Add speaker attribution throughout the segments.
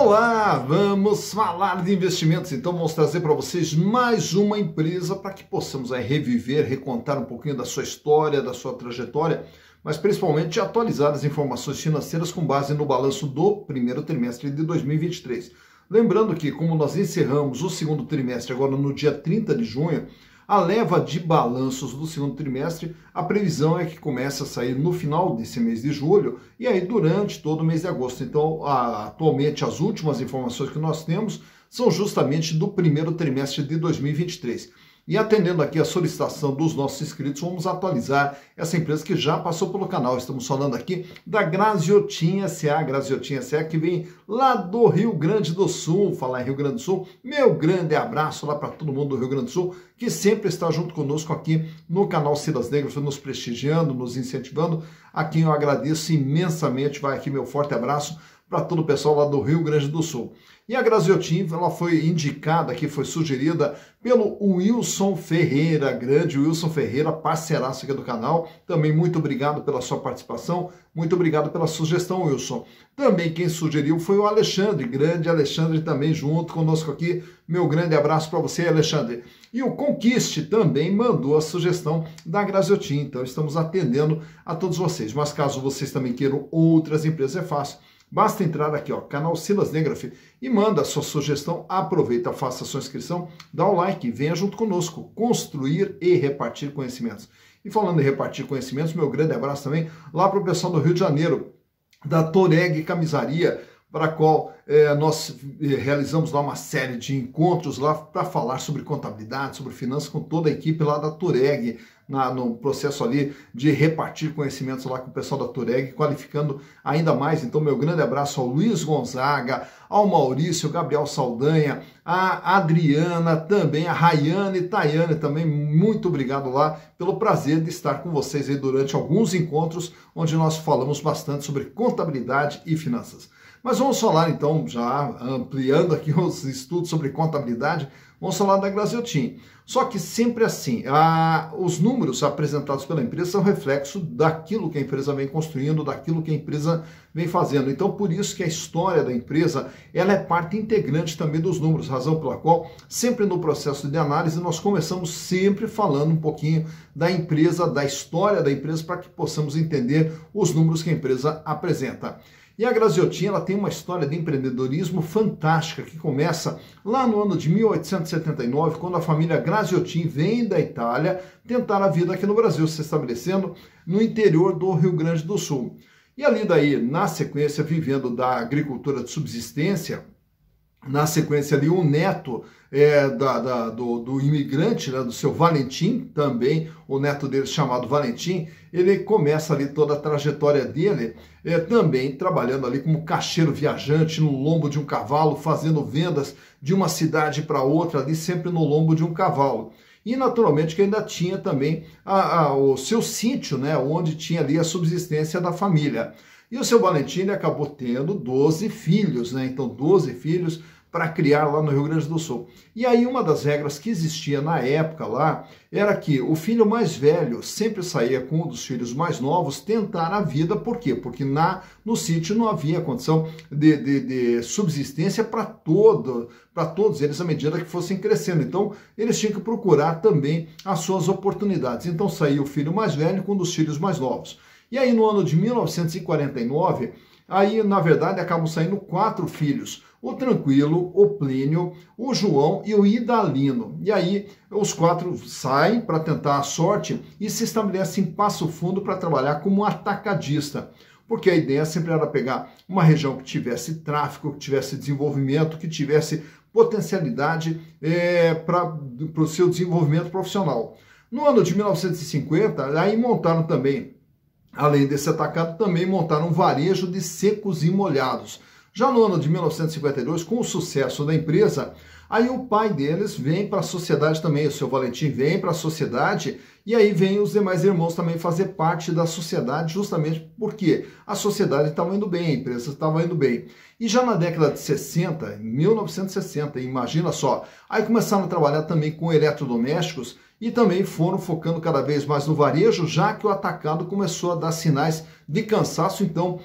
Speaker 1: Olá, vamos falar de investimentos, então vamos trazer para vocês mais uma empresa para que possamos reviver, recontar um pouquinho da sua história, da sua trajetória, mas principalmente atualizar as informações financeiras com base no balanço do primeiro trimestre de 2023. Lembrando que, como nós encerramos o segundo trimestre agora no dia 30 de junho, a leva de balanços do segundo trimestre, a previsão é que comece a sair no final desse mês de julho e aí durante todo o mês de agosto. Então, atualmente, as últimas informações que nós temos são justamente do primeiro trimestre de 2023. E atendendo aqui a solicitação dos nossos inscritos, vamos atualizar essa empresa que já passou pelo canal. Estamos falando aqui da Graziotin S.A., que vem lá do Rio Grande do Sul. Falar em Rio Grande do Sul, meu grande abraço lá para todo mundo do Rio Grande do Sul, que sempre está junto conosco aqui no canal Silas Negras, nos prestigiando, nos incentivando. A quem eu agradeço imensamente, vai aqui meu forte abraço para todo o pessoal lá do Rio Grande do Sul. E a Graziotin, ela foi indicada aqui, foi sugerida pelo Wilson Ferreira, grande Wilson Ferreira, parceiraço aqui do canal. Também muito obrigado pela sua participação, muito obrigado pela sugestão, Wilson. Também quem sugeriu foi o Alexandre, grande Alexandre também junto conosco aqui. Meu grande abraço para você, Alexandre. E o Conquiste também mandou a sugestão da Graziotin, então estamos atendendo a todos vocês. Mas caso vocês também queiram outras empresas, é fácil. Basta entrar aqui, ó, canal Silas Negraf, e manda a sua sugestão, aproveita, faça a sua inscrição, dá o like, venha junto conosco, construir e repartir conhecimentos. E falando em repartir conhecimentos, meu grande abraço também lá para o pessoal do Rio de Janeiro, da Toreg Camisaria, para a qual nós realizamos lá uma série de encontros lá para falar sobre contabilidade, sobre finanças, com toda a equipe lá da Toreg, no processo ali de repartir conhecimentos lá com o pessoal da Toreg, qualificando ainda mais. Então, meu grande abraço ao Luiz Gonzaga, ao Maurício, Gabriel Saldanha, a Adriana também, a Rayane e Tayane também, muito obrigado lá pelo prazer de estar com vocês aí durante alguns encontros, onde nós falamos bastante sobre contabilidade e finanças. Mas vamos falar então, já ampliando aqui os estudos sobre contabilidade, vamos falar da Graziotin. Só que sempre assim, os números apresentados pela empresa são reflexo daquilo que a empresa vem construindo, daquilo que a empresa vem fazendo. Então, por isso que a história da empresa, ela é parte integrante também dos números, razão pela qual, sempre no processo de análise, nós começamos sempre falando um pouquinho da empresa, da história da empresa, para que possamos entender os números que a empresa apresenta. E a Graziotin, ela tem uma história de empreendedorismo fantástica, que começa lá no ano de 1879, quando a família Graziotin vem da Itália tentar a vida aqui no Brasil, se estabelecendo no interior do Rio Grande do Sul. E ali daí, na sequência, vivendo da agricultura de subsistência, na sequência ali, o neto do imigrante, né, do seu Valentim, também o neto dele chamado Valentim, ele começa ali toda a trajetória dele, também trabalhando ali como caixeiro viajante no lombo de um cavalo, fazendo vendas de uma cidade para outra, ali sempre no lombo de um cavalo. E naturalmente que ainda tinha também o seu sítio, né, onde tinha ali a subsistência da família. E o seu Valentim acabou tendo 12 filhos, né? Então 12 filhos para criar lá no Rio Grande do Sul. E aí uma das regras que existia na época lá era que o filho mais velho sempre saía com um dos filhos mais novos tentar a vida. Por quê? Porque no sítio não havia condição de subsistência para todos eles à medida que fossem crescendo. Então eles tinham que procurar também as suas oportunidades. Então saía o filho mais velho com um dos filhos mais novos. E aí no ano de 1949, aí na verdade acabam saindo 4 filhos. O Tranquilo, o Plínio, o João e o Idalino. E aí os 4 saem para tentar a sorte e se estabelecem em Passo Fundo para trabalhar como atacadista. Porque a ideia sempre era pegar uma região que tivesse tráfego, que tivesse desenvolvimento, que tivesse potencialidade para o seu desenvolvimento profissional. No ano de 1950, aí montaram também, além desse atacado, também montaram um varejo de secos e molhados. Já no ano de 1952, com o sucesso da empresa, Aí o pai deles vem para a sociedade também, o seu Valentim vem para a sociedade, e aí vem os demais irmãos também fazer parte da sociedade, justamente porque a sociedade estava indo bem, a empresa estava indo bem. E já na década de 60, em 1960, imagina só, aí começaram a trabalhar também com eletrodomésticos e também foram focando cada vez mais no varejo, já que o atacado começou a dar sinais de cansaço, então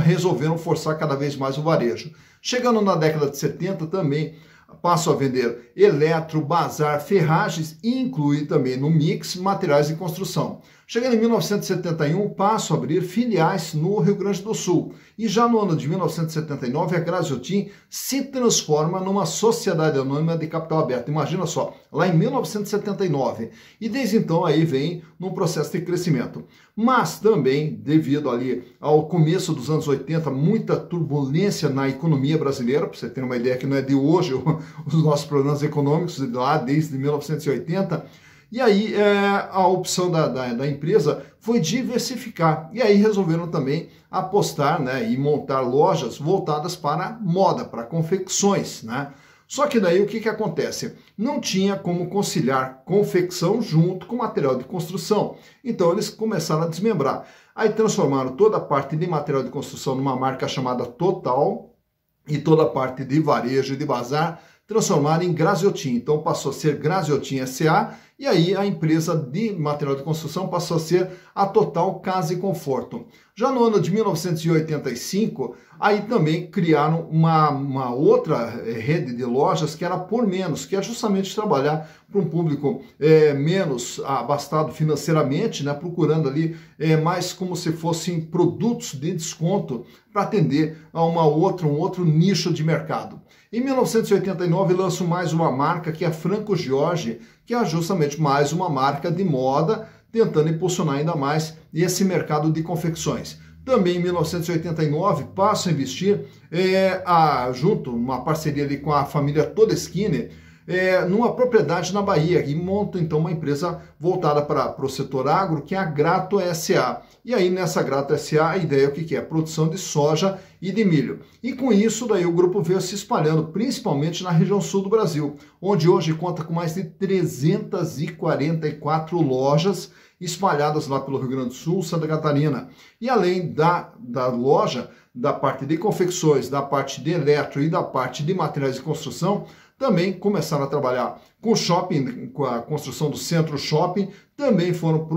Speaker 1: resolveram forçar cada vez mais o varejo. Chegando na década de 70 também passam a vender eletro, bazar, ferragens e incluir também no mix materiais de construção. Chegando em 1971, passam a abrir filiais no Rio Grande do Sul. E já no ano de 1979, a Graziotin se transforma numa sociedade anônima de capital aberto. Imagina só, lá em 1979. E desde então aí vem num processo de crescimento. Mas também, devido ali ao começo dos anos 80, muita turbulência na economia brasileira, para você ter uma ideia que não é de hoje os nossos problemas econômicos, lá desde 1980, e aí a opção da empresa foi diversificar. E aí resolveram também apostar, né, e montar lojas voltadas para moda, para confecções, né? Só que daí o que acontece? Não tinha como conciliar confecção junto com material de construção. Então eles começaram a desmembrar. Aí transformaram toda a parte de material de construção numa marca chamada Total e toda a parte de varejo e de bazar transformaram em Graziotin. Então passou a ser Graziotin S.A. e aí a empresa de material de construção passou a ser a Total Casa e Conforto. Já no ano de 1985, aí também criaram uma outra rede de lojas que era por menos, que é justamente trabalhar para um público menos abastado financeiramente, né, procurando ali mais como se fossem produtos de desconto para atender a um outro nicho de mercado. Em 1989, lanço mais uma marca que é a Franco Jorge, que é justamente mais uma marca de moda, tentando impulsionar ainda mais esse mercado de confecções. Também em 1989, passo a investir junto, uma parceria ali com a família Todeschini, numa propriedade na Bahia e monta então uma empresa voltada para o setor agro, que é a Grato S.A. E aí nessa Grato S.A. a ideia é o que é? Produção de soja e de milho. E com isso daí o grupo veio se espalhando, principalmente na região sul do Brasil, onde hoje conta com mais de 344 lojas espalhadas lá pelo Rio Grande do Sul, Santa Catarina. E além da loja, da parte de confecções, da parte de eletro e da parte de materiais de construção, também começaram a trabalhar com shopping, com a construção do centro shopping, também foram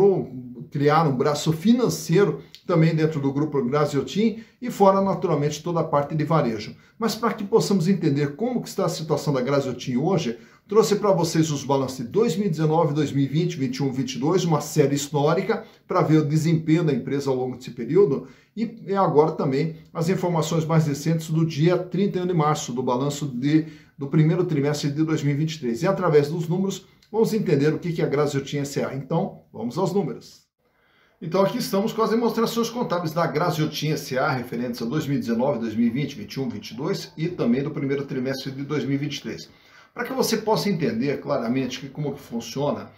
Speaker 1: criar um braço financeiro também dentro do grupo Graziotin e fora naturalmente toda a parte de varejo. Mas para que possamos entender como que está a situação da Graziotin hoje, trouxe para vocês os balanços de 2019, 2020, 21, 22, uma série histórica para ver o desempenho da empresa ao longo desse período e agora também as informações mais recentes do dia 31 de março, do balanço do primeiro trimestre de 2023. E através dos números vamos entender o que é a Graziotin S.A. Então, vamos aos números. Então aqui estamos com as demonstrações contábeis da Graziotin S.A. referentes a 2019, 2020, 21, 22 e também do primeiro trimestre de 2023. Para que você possa entender claramente como que funciona,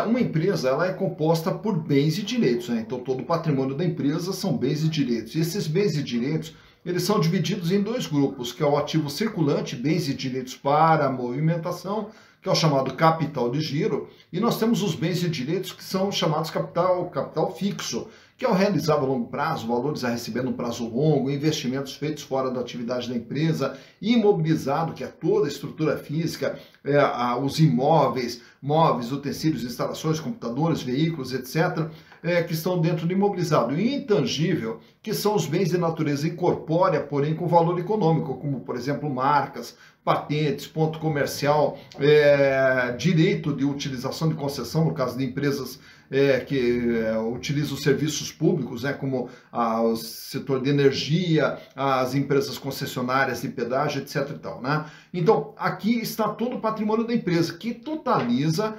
Speaker 1: uma empresa ela é composta por bens e direitos, né? Então todo o patrimônio da empresa são bens e direitos. E esses bens e direitos eles são divididos em dois grupos, que é o ativo circulante, bens e direitos para a movimentação, que é o chamado capital de giro, e nós temos os bens e direitos que são chamados capital fixo, que é o realizado a longo prazo, valores a receber no prazo longo, investimentos feitos fora da atividade da empresa, imobilizado, que é toda a estrutura física, os imóveis, móveis, utensílios, instalações, computadores, veículos, etc., que estão dentro do imobilizado. E intangível, que são os bens de natureza incorpórea, porém com valor econômico, como, por exemplo, marcas, patentes, ponto comercial, direito de utilização de concessão, no caso de empresas que utilizam serviços públicos, como o setor de energia, as empresas concessionárias de pedágio, etc. e tal, né? Então, aqui está todo o patrimônio da empresa, que totaliza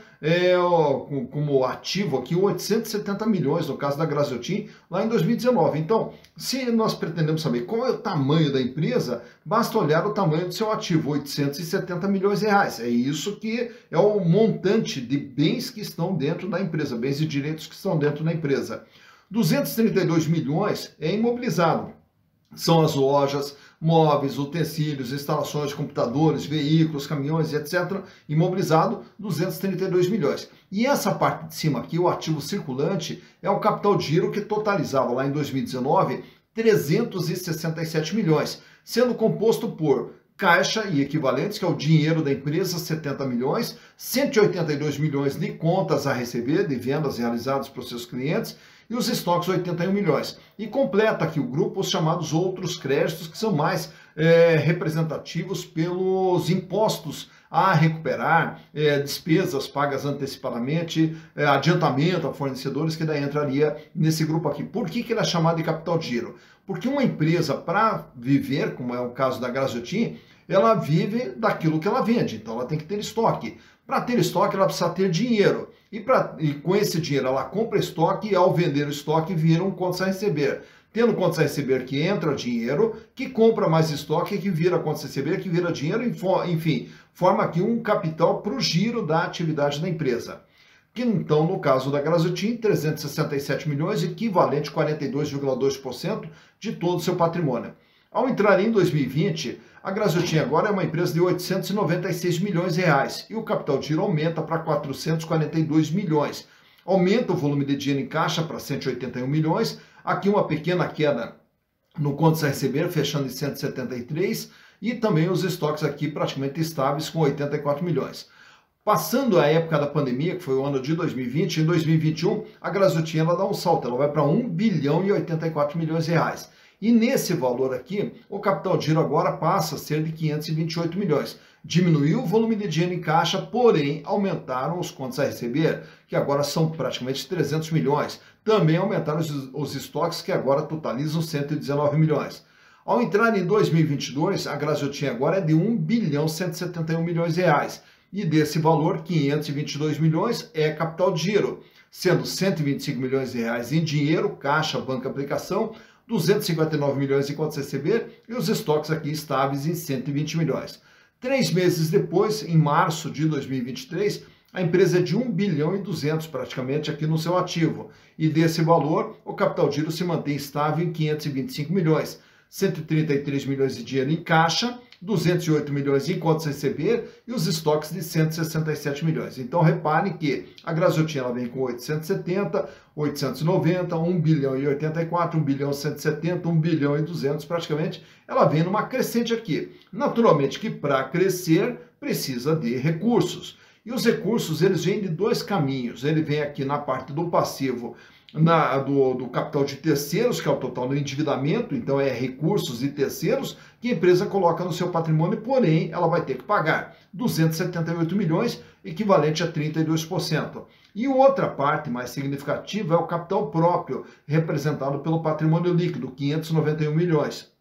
Speaker 1: como ativo aqui 870 milhões, no caso da Graziotin, lá em 2019. Então, se nós pretendemos saber qual é o tamanho da empresa, basta olhar o tamanho do seu ativo, 870 milhões de reais. É isso que é o montante de bens que estão dentro da empresa, bens e direitos que estão dentro da empresa. 232 milhões é imobilizado. são as lojas, móveis, utensílios, instalações de computadores, veículos, caminhões, etc., imobilizado, 232 milhões. E essa parte de cima aqui, o ativo circulante, é o capital de giro que totalizava lá em 2019 367 milhões, sendo composto por caixa e equivalentes, que é o dinheiro da empresa, 70 milhões, 182 milhões de contas a receber, de vendas realizadas para os seus clientes, e os estoques 81 milhões. E completa aqui o grupo os chamados outros créditos, que são mais representativos pelos impostos a recuperar, despesas pagas antecipadamente, adiantamento a fornecedores, que daí entraria nesse grupo aqui. Por que ele é chamado de capital de giro? Porque uma empresa, para viver, como é o caso da Graziotin, ela vive daquilo que ela vende, então ela tem que ter estoque. Para ter estoque, ela precisa ter dinheiro. E com esse dinheiro, ela compra estoque e, ao vender o estoque, vira um contas a receber. Tendo contas a receber, que entra dinheiro, que compra mais estoque, que vira contas a receber, que vira dinheiro, enfim, forma aqui um capital para o giro da atividade da empresa. Que então, no caso da Graziotin, 367 milhões, equivalente a 42,2% de todo o seu patrimônio. Ao entrar em 2020, a Graziotin agora é uma empresa de 896 milhões de reais e o capital de giro aumenta para 442 milhões. Aumenta o volume de dinheiro em caixa para 181 milhões, aqui uma pequena queda no contas a receber, fechando em 173, e também os estoques aqui praticamente estáveis com 84 milhões. Passando a época da pandemia, que foi o ano de 2020, em 2021, a Graziotin ela dá um salto, ela vai para 1 bilhão e 84 milhões de reais. E nesse valor aqui, o capital de giro agora passa a ser de 528 milhões. Diminuiu o volume de dinheiro em caixa, porém aumentaram os contas a receber, que agora são praticamente 300 milhões. Também aumentaram os estoques, que agora totalizam 119 milhões. Ao entrar em 2022, a Graziotin agora é de 1 bilhão 171 milhões de reais. E desse valor, 522 milhões é capital de giro, sendo 125 milhões de reais em dinheiro, caixa, banca, aplicação, 259 milhões em contas a receber e os estoques aqui estáveis em 120 milhões. 3 meses depois, em março de 2023, a empresa é de 1 bilhão e 200 praticamente aqui no seu ativo. E desse valor, o capital de giro se mantém estável em 525 milhões. 133 milhões de dinheiro em caixa, 208 milhões em contas a receber e os estoques de 167 milhões. Então, repare que a Graziotin ela vem com 870, 890, 1 bilhão e 84, 1 bilhão e 170, 1 bilhão e 200, praticamente, ela vem numa crescente aqui. Naturalmente que para crescer precisa de recursos. E os recursos, eles vêm de dois caminhos. Ele vem aqui na parte do passivo, do capital de terceiros, que é o total do endividamento, então é recursos e terceiros que a empresa coloca no seu patrimônio, porém ela vai ter que pagar 278 milhões, equivalente a 32%. E outra parte mais significativa é o capital próprio, representado pelo patrimônio líquido, 591 milhões.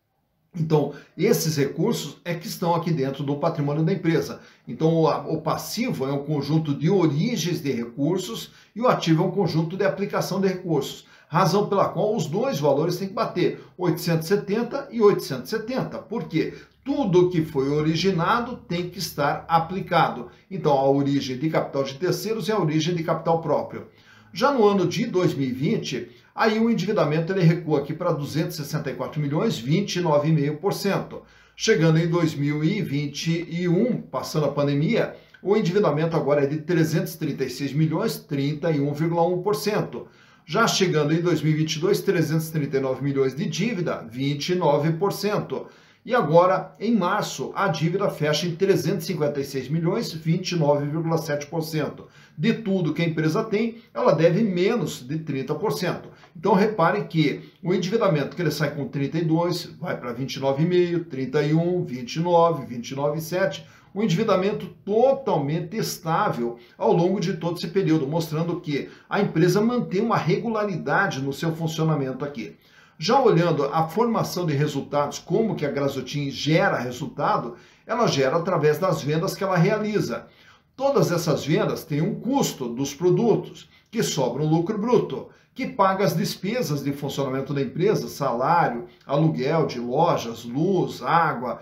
Speaker 1: Então, esses recursos é que estão aqui dentro do patrimônio da empresa. Então, o passivo é um conjunto de origens de recursos e o ativo é um conjunto de aplicação de recursos. Razão pela qual os dois valores têm que bater 870 e 870. Por quê? Tudo que foi originado tem que estar aplicado. Então, a origem de capital de terceiros e a origem de capital próprio. Já no ano de 2020, aí o endividamento ele recua aqui para 264 milhões, 29,5%. Chegando em 2021, passando a pandemia, o endividamento agora é de 336 milhões, 31,1%. Já chegando em 2022, 339 milhões de dívida, 29%. E agora, em março, a dívida fecha em 356 milhões, 29,7%. De tudo que a empresa tem, ela deve menos de 30%. Então, repare que o endividamento que ele sai com 32, vai para 29,5, 31, 29, 29,7, um endividamento totalmente estável ao longo de todo esse período, mostrando que a empresa mantém uma regularidade no seu funcionamento aqui. Já olhando a formação de resultados, como que a Graziotin gera resultado, ela gera através das vendas que ela realiza. Todas essas vendas têm um custo dos produtos, que sobra um lucro bruto, que paga as despesas de funcionamento da empresa, salário, aluguel de lojas, luz, água,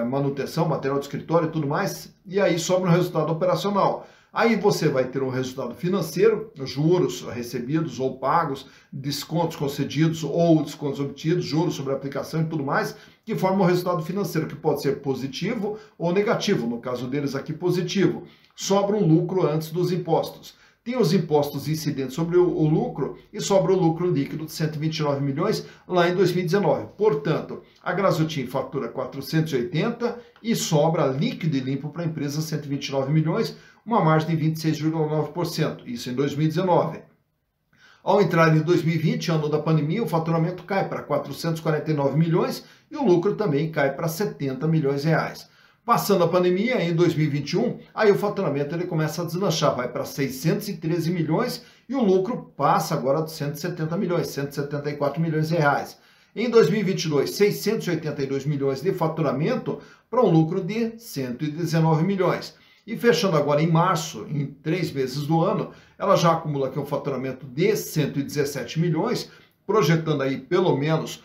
Speaker 1: manutenção, material de escritório e tudo mais, e aí sobra um resultado operacional. Aí você vai ter um resultado financeiro, juros recebidos ou pagos, descontos concedidos ou descontos obtidos, juros sobre a aplicação e tudo mais, que formam um resultado financeiro que pode ser positivo ou negativo, no caso deles aqui positivo. Sobra um lucro antes dos impostos. Tem os impostos incidentes sobre o lucro e sobra o lucro líquido de 129 milhões lá em 2019. Portanto, a Graziotin fatura 480 e sobra líquido e limpo para a empresa 129 milhões, uma margem de 26,9%, isso em 2019. Ao entrar em 2020, ano da pandemia, o faturamento cai para 449 milhões e o lucro também cai para 70 milhões de reais. Passando a pandemia, em 2021, aí o faturamento ele começa a deslanchar, vai para 613 milhões e o lucro passa agora de 170 milhões, 174 milhões de reais. Em 2022, 682 milhões de faturamento para um lucro de 119 milhões. E fechando agora em março, em 3 meses do ano, ela já acumula aqui um faturamento de 117 milhões, projetando aí pelo menos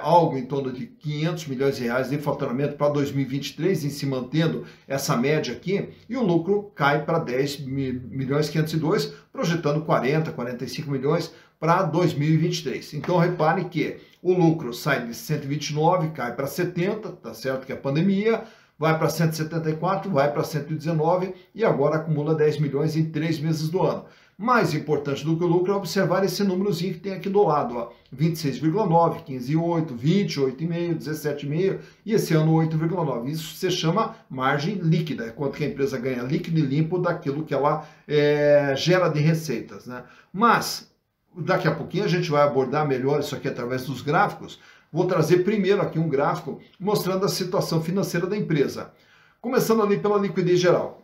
Speaker 1: algo em torno de 500 milhões de reais de faturamento para 2023, em se mantendo essa média aqui, e o lucro cai para 10 milhões 502, projetando 40, 45 milhões para 2023. Então repare que o lucro sai de 129, cai para 70, tá certo que é a pandemia, vai para 174, vai para 119 e agora acumula 10 milhões em 3 meses do ano. Mais importante do que o lucro é observar esse númerozinho que tem aqui do lado, ó, 26,9, 15,8, 28,5, 17,5 e esse ano 8,9. Isso se chama margem líquida, é quanto que a empresa ganha líquido e limpo daquilo que ela gera de receitas, né? Mas daqui a pouquinho a gente vai abordar melhor isso aqui através dos gráficos. Vou trazer primeiro aqui um gráfico mostrando a situação financeira da empresa. Começando ali pela liquidez geral.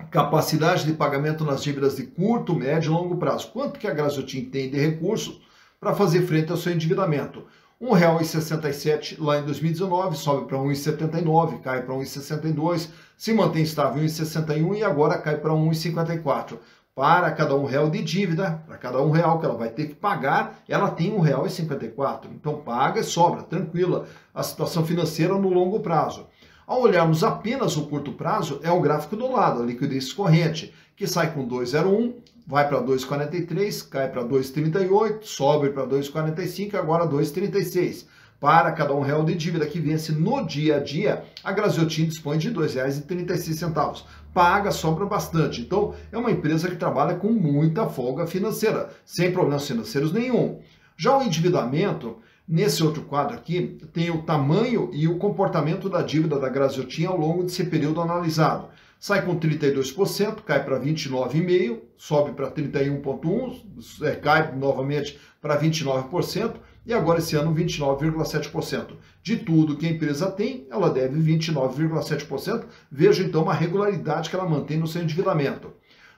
Speaker 1: Capacidade de pagamento nas dívidas de curto, médio e longo prazo. Quanto que a Graziotin tem de recursos para fazer frente ao seu endividamento? R$ 1,67 lá em 2019, sobe para R$ 1,79, cai para R$ 1,62, se mantém estável em R$ 1,61 e agora cai para R$ 1,54. Para cada R$ 1 de dívida, para cada R$ 1 que ela vai ter que pagar, ela tem R$ 1,54. Então paga e sobra, tranquila a situação financeira no longo prazo. Ao olharmos apenas o curto prazo, é o gráfico do lado, a liquidez corrente, que sai com 2,01, vai para 2,43, cai para 2,38, sobe para 2,45 e agora 2,36. Para cada R$ 1 de dívida que vence no dia a dia, a Graziotin dispõe de R$ 2,36. Paga, sobra bastante. Então, é uma empresa que trabalha com muita folga financeira, sem problemas financeiros nenhum. Já o endividamento, nesse outro quadro aqui, tem o tamanho e o comportamento da dívida da Graziotin ao longo desse período analisado. Sai com 32%, cai para 29,5%, sobe para 31,1%, cai novamente para 29%, e agora esse ano 29,7%. De tudo que a empresa tem, ela deve 29,7%. Veja então uma regularidade que ela mantém no seu endividamento.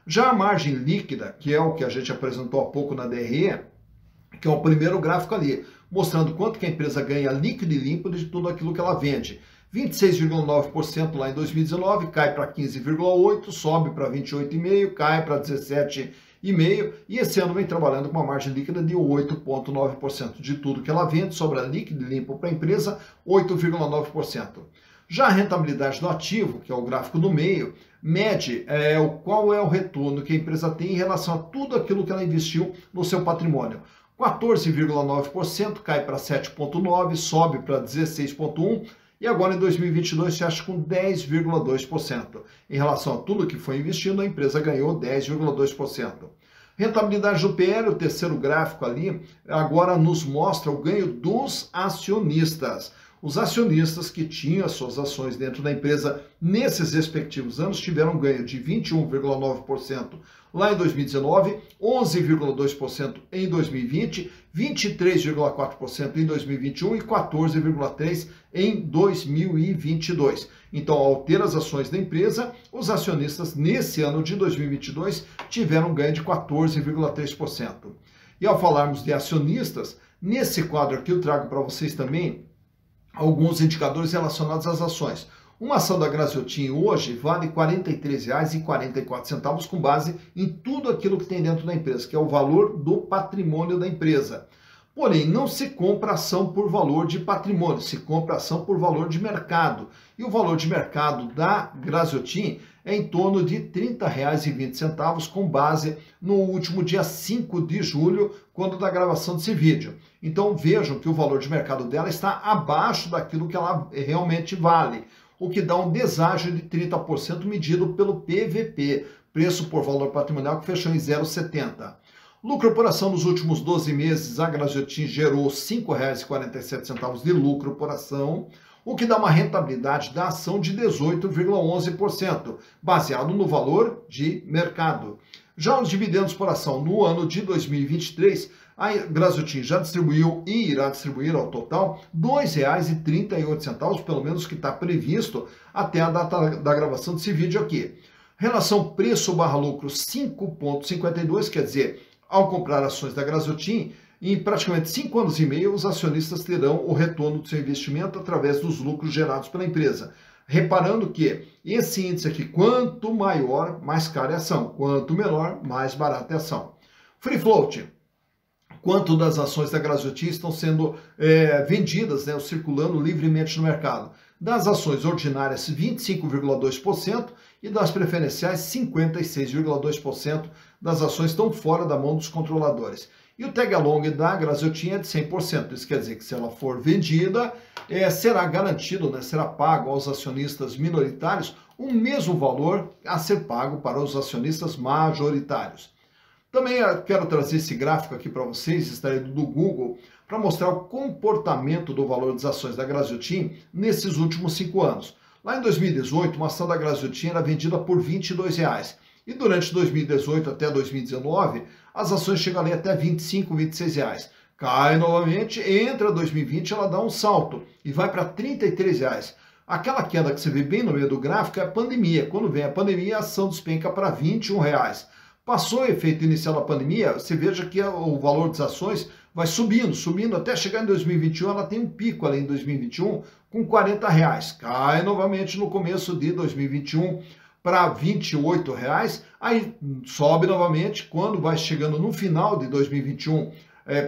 Speaker 1: Já a margem líquida, que é o que a gente apresentou há pouco na DRE, que é o primeiro gráfico ali, mostrando quanto que a empresa ganha líquido e limpo de tudo aquilo que ela vende. 26,9% lá em 2019, cai para 15,8%, sobe para 28,5%, cai para 17,5%, e esse ano vem trabalhando com uma margem líquida de 8,9% de tudo que ela vende, sobra líquido e limpo para a empresa, 8,9%. Já a rentabilidade do ativo, que é o gráfico do meio, mede qual é o retorno que a empresa tem em relação a tudo aquilo que ela investiu no seu patrimônio. 14,9%, cai para 7,9%, sobe para 16,1%, e agora em 2022 fecha com 10,2%. Em relação a tudo que foi investido, a empresa ganhou 10,2%. Rentabilidade do PL, o terceiro gráfico ali, agora nos mostra o ganho dos acionistas. Os acionistas que tinham as suas ações dentro da empresa nesses respectivos anos tiveram ganho de 21,9% lá em 2019, 11,2% em 2020, 23,4% em 2021 e 14,3% em 2022. Então, ao ter as ações da empresa, os acionistas nesse ano de 2022 tiveram um ganho de 14,3%. E ao falarmos de acionistas, nesse quadro aqui eu trago para vocês também alguns indicadores relacionados às ações. Uma ação da Graziotin hoje vale R$ 43,44 com base em tudo aquilo que tem dentro da empresa, que é o valor do patrimônio da empresa. Porém, não se compra ação por valor de patrimônio, se compra ação por valor de mercado. E o valor de mercado da Graziotin é em torno de R$ 30,20, com base no último dia 5 de julho, quando da gravação desse vídeo. Então vejam que o valor de mercado dela está abaixo daquilo que ela realmente vale, o que dá um deságio de 30% medido pelo PVP, preço por valor patrimonial, que fechou em 0,70. Lucro por ação nos últimos 12 meses, a Graziotin gerou R$ 5,47 de lucro por ação, o que dá uma rentabilidade da ação de 18,11%, baseado no valor de mercado. Já os dividendos por ação no ano de 2023, a Graziotin já distribuiu e irá distribuir ao total R$ 2,38, pelo menos que está previsto até a data da gravação desse vídeo aqui. Relação preço/lucro 5,52, quer dizer, ao comprar ações da Graziotin, em praticamente 5 anos e meio, os acionistas terão o retorno do seu investimento através dos lucros gerados pela empresa. Reparando que esse índice aqui, quanto maior, mais cara é a ação. Quanto menor, mais barata é a ação. Free float. Quanto das ações da Graziotin estão sendo vendidas, né, circulando livremente no mercado. Das ações ordinárias, 25,2%, e das preferenciais, 56,2% das ações estão fora da mão dos controladores. E o tag along da Graziotin é de 100%. Isso quer dizer que se ela for vendida, será garantido, né, será pago aos acionistas minoritários o mesmo valor a ser pago para os acionistas majoritários. Também quero trazer esse gráfico aqui para vocês, extraído do Google, para mostrar o comportamento do valor das ações da Graziotin nesses últimos 5 anos. Lá em 2018, uma ação da Graziotin era vendida por R$ 22,00. E durante 2018 até 2019, as ações chegam ali até R$ 25, R$ 26,00. Cai novamente, entra 2020, ela dá um salto e vai para R$ 33,00. Aquela queda que você vê bem no meio do gráfico é a pandemia. Quando vem a pandemia, a ação despenca para R$ 21,00. Passou o efeito inicial da pandemia, você veja que o valor das ações vai subindo, subindo, até chegar em 2021, ela tem um pico ali em 2021 com R$ 40,00. Cai novamente no começo de 2021 para R$ 28,00, aí sobe novamente, quando vai chegando no final de 2021,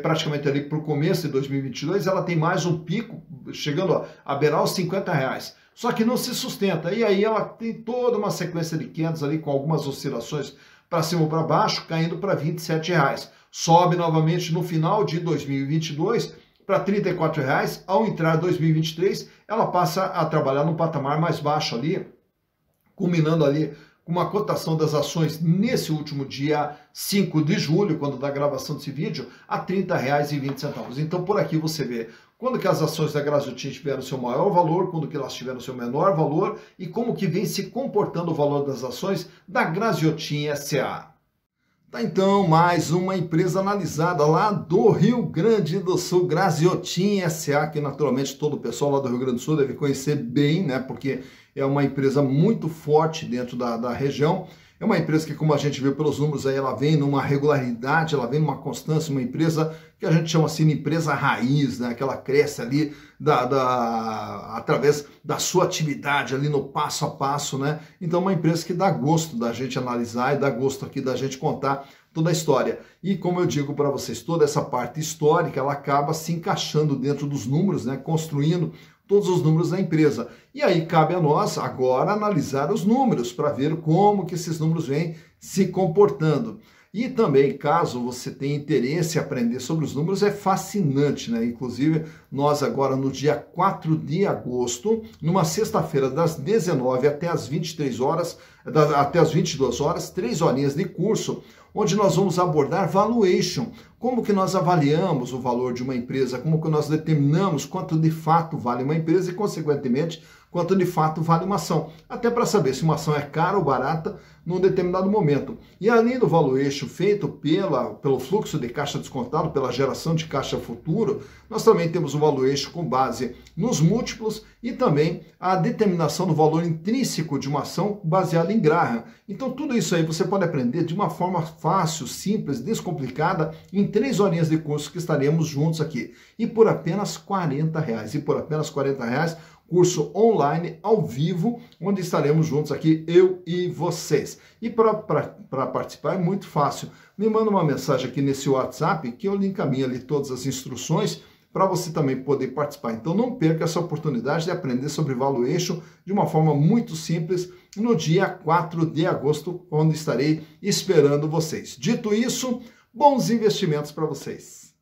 Speaker 1: praticamente ali para o começo de 2022, ela tem mais um pico, chegando a beirar os R$ 50,00. Só que não se sustenta, e aí ela tem toda uma sequência de quedas ali, com algumas oscilações para cima ou para baixo, caindo para R$ 27,00. Sobe novamente no final de 2022 para R$ 34,00. Ao entrar em 2023, ela passa a trabalhar no patamar mais baixo ali, culminando ali com uma cotação das ações nesse último dia 5 de julho, quando da gravação desse vídeo, a R$ 30,20. Então por aqui você vê quando que as ações da Graziotin tiveram seu maior valor, quando que elas tiveram seu menor valor e como que vem se comportando o valor das ações da Graziotin SA. Tá, então, mais uma empresa analisada lá do Rio Grande do Sul, Graziotin SA, que naturalmente todo o pessoal lá do Rio Grande do Sul deve conhecer bem, né, porque é uma empresa muito forte dentro da região. É uma empresa que, como a gente viu pelos números aí, ela vem numa regularidade, ela vem numa constância, uma empresa que a gente chama assim de empresa raiz, né? Que ela cresce ali através da sua atividade ali no passo a passo, né? Então, uma empresa que dá gosto da gente analisar e dá gosto aqui da gente contar toda a história. E como eu digo para vocês, toda essa parte histórica, ela acaba se encaixando dentro dos números, né? Construindo todos os números da empresa. E aí cabe a nós agora analisar os números para ver como que esses números vêm se comportando. E também, caso você tenha interesse em aprender sobre os números, é fascinante, né? Inclusive, nós agora no dia 4 de agosto, numa sexta-feira, das 19 até as 23 horas, até as 22 horas, 3 horinhas de curso, onde nós vamos abordar valuation, como que nós avaliamos o valor de uma empresa, como que nós determinamos quanto de fato vale uma empresa e, consequentemente, quanto de fato vale uma ação. Até para saber se uma ação é cara ou barata num determinado momento. E além do valuation feito pelo fluxo de caixa descontado, pela geração de caixa futuro, nós também temos o valuation com base nos múltiplos e também a determinação do valor intrínseco de uma ação baseada em Graham. Então tudo isso aí você pode aprender de uma forma fácil, simples, descomplicada, em 3 horinhas de curso que estaremos juntos aqui. E por apenas R$ 40,00. E por apenas R$ 40,00, curso online, ao vivo, onde estaremos juntos aqui, eu e vocês. E para participar é muito fácil. Me manda uma mensagem aqui nesse WhatsApp, que eu lhe encaminho ali todas as instruções para você também poder participar. Então não perca essa oportunidade de aprender sobre valuation de uma forma muito simples no dia 4 de agosto, onde estarei esperando vocês. Dito isso, bons investimentos para vocês.